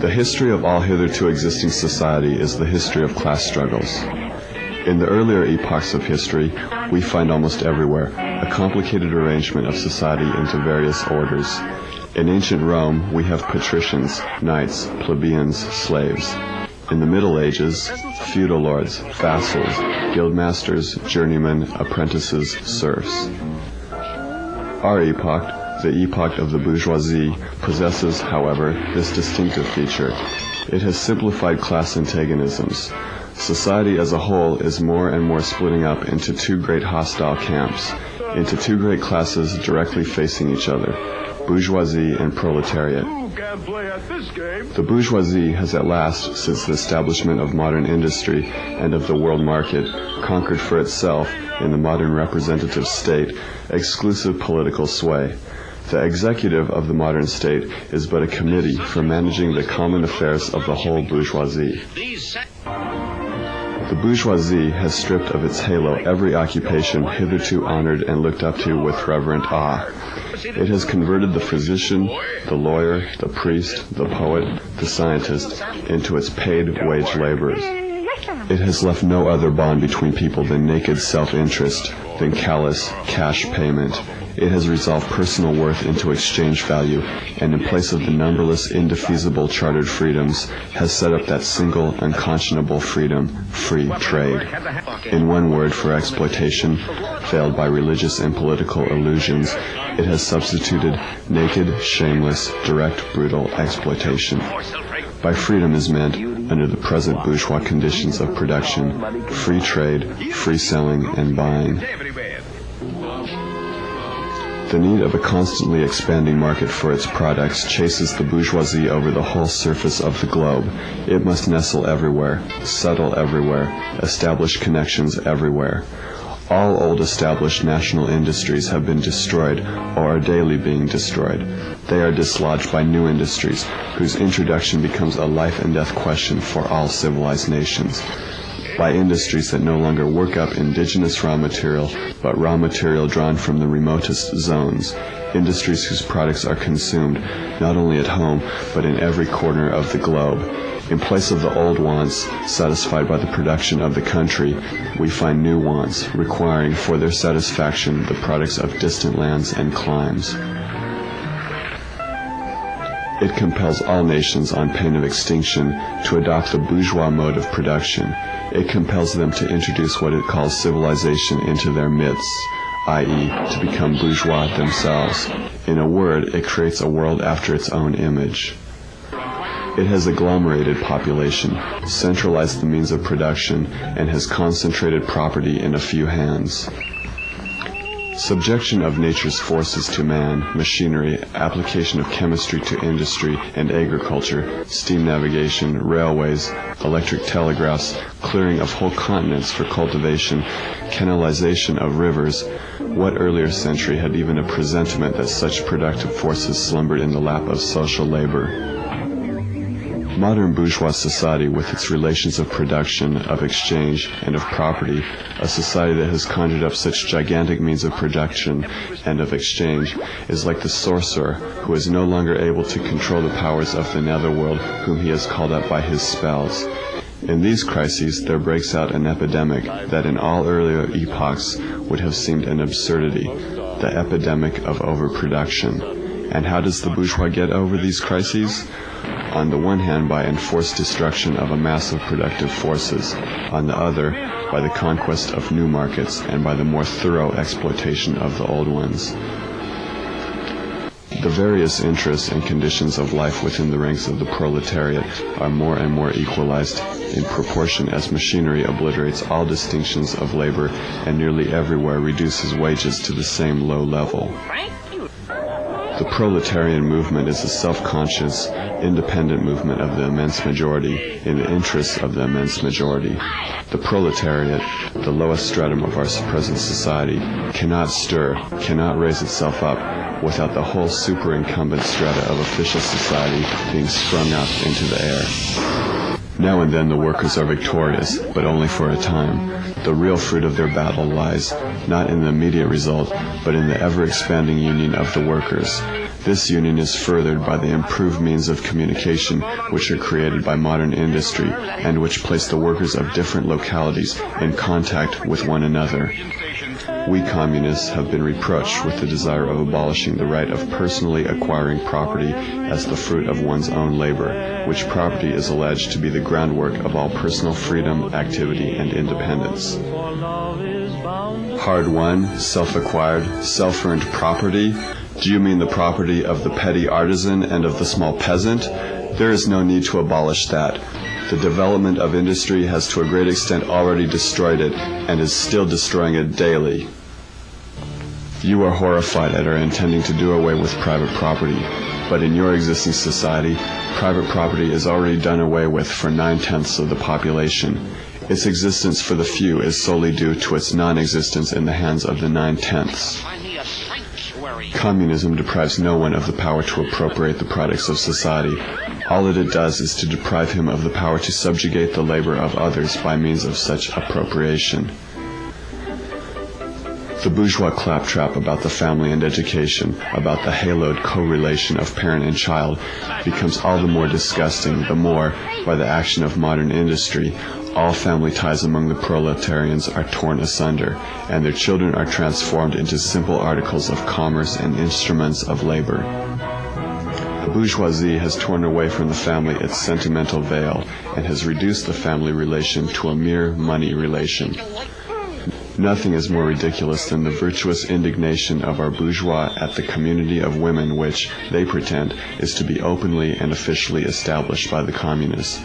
The history of all hitherto existing society is the history of class struggles. In the earlier epochs of history, we find almost everywhere a complicated arrangement of society into various orders. In ancient Rome, we have patricians, knights, plebeians, slaves. In the Middle Ages, feudal lords, vassals, guildmasters, journeymen, apprentices, serfs. Our epoch, the epoch of the bourgeoisie, possesses, however, this distinctive feature. It has simplified class antagonisms. Society as a whole is more and more splitting up into two great hostile camps, into two great classes directly facing each other, bourgeoisie and proletariat. The bourgeoisie has at last, since the establishment of modern industry and of the world market, conquered for itself, in the modern representative state, exclusive political sway. The executive of the modern state is but a committee for managing the common affairs of the whole bourgeoisie. The bourgeoisie has stripped of its halo every occupation hitherto honored and looked up to with reverent awe. It has converted the physician, the lawyer, the priest, the poet, the scientist into its paid wage laborers. It has left no other bond between people than naked self-interest, than callous cash payment. It has resolved personal worth into exchange value, and in place of the numberless, indefeasible chartered freedoms, has set up that single, unconscionable freedom, free trade. In one word for exploitation, veiled by religious and political illusions, it has substituted naked, shameless, direct, brutal exploitation. By freedom is meant, under the present bourgeois conditions of production, free trade, free selling and buying. The need of a constantly expanding market for its products chases the bourgeoisie over the whole surface of the globe. It must nestle everywhere, settle everywhere, establish connections everywhere. All old established national industries have been destroyed or are daily being destroyed. They are dislodged by new industries, whose introduction becomes a life and death question for all civilized nations. By industries that no longer work up indigenous raw material, but raw material drawn from the remotest zones. Industries whose products are consumed not only at home, but in every corner of the globe. In place of the old wants satisfied by the production of the country, we find new wants requiring for their satisfaction the products of distant lands and climes. It compels all nations on pain of extinction to adopt the bourgeois mode of production. It compels them to introduce what it calls civilization into their midst, i.e., to become bourgeois themselves. In a word, it creates a world after its own image. It has agglomerated population, centralized the means of production, and has concentrated property in a few hands. Subjection of nature's forces to man, machinery, application of chemistry to industry and agriculture, steam navigation, railways, electric telegraphs, clearing of whole continents for cultivation, canalization of rivers. What earlier century had even a presentiment that such productive forces slumbered in the lap of social labor? Modern bourgeois society, with its relations of production, of exchange, and of property, a society that has conjured up such gigantic means of production and of exchange, is like the sorcerer who is no longer able to control the powers of the netherworld whom he has called up by his spells. In these crises there breaks out an epidemic that in all earlier epochs would have seemed an absurdity, the epidemic of overproduction. And how does the bourgeois get over these crises? On the one hand, by enforced destruction of a mass of productive forces, on the other, by the conquest of new markets and by the more thorough exploitation of the old ones. The various interests and conditions of life within the ranks of the proletariat are more and more equalized in proportion as machinery obliterates all distinctions of labor and nearly everywhere reduces wages to the same low level. The proletarian movement is a self-conscious, independent movement of the immense majority in the interests of the immense majority. The proletariat, the lowest stratum of our present society, cannot stir, cannot raise itself up without the whole superincumbent strata of official society being sprung up into the air. Now and then the workers are victorious, but only for a time. The real fruit of their battle lies not in the immediate result, but in the ever-expanding union of the workers. This union is furthered by the improved means of communication which are created by modern industry and which place the workers of different localities in contact with one another. We communists have been reproached with the desire of abolishing the right of personally acquiring property as the fruit of one's own labor, which property is alleged to be the groundwork of all personal freedom, activity, and independence. Hard-won, self-acquired, self-earned property? Do you mean the property of the petty artisan and of the small peasant? There is no need to abolish that. The development of industry has to a great extent already destroyed it and is still destroying it daily. You are horrified at our intending to do away with private property, but in your existing society, private property is already done away with for 9/10 of the population. Its existence for the few is solely due to its non-existence in the hands of the 9/10. Communism deprives no one of the power to appropriate the products of society. All that it does is to deprive him of the power to subjugate the labor of others by means of such appropriation. The bourgeois claptrap about the family and education, about the haloed co-relation of parent and child, becomes all the more disgusting the more, by the action of modern industry, all family ties among the proletarians are torn asunder, and their children are transformed into simple articles of commerce and instruments of labor. The bourgeoisie has torn away from the family its sentimental veil, and has reduced the family relation to a mere money relation. Nothing is more ridiculous than the virtuous indignation of our bourgeois at the community of women which, they pretend, is to be openly and officially established by the communists.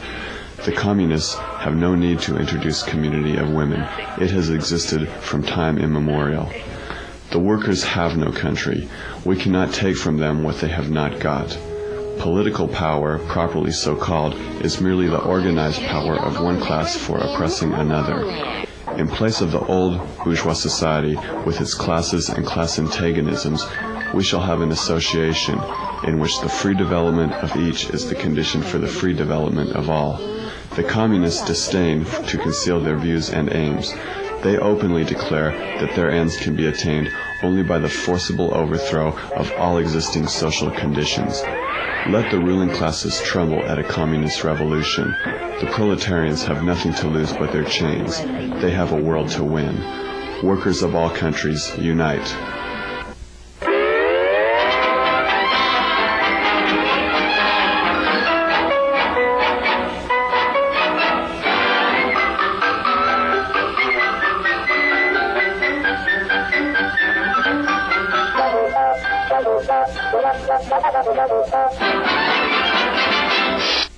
The communists have no need to introduce community of women. It has existed from time immemorial. The workers have no country. We cannot take from them what they have not got. Political power, properly so called, is merely the organized power of one class for oppressing another. In place of the old bourgeois society, with its classes and class antagonisms, we shall have an association in which the free development of each is the condition for the free development of all. The communists disdain to conceal their views and aims. They openly declare that their ends can be attained only by the forcible overthrow of all existing social conditions. Let the ruling classes tremble at a communist revolution. The proletarians have nothing to lose but their chains. They have a world to win. Workers of all countries, unite. Thank you.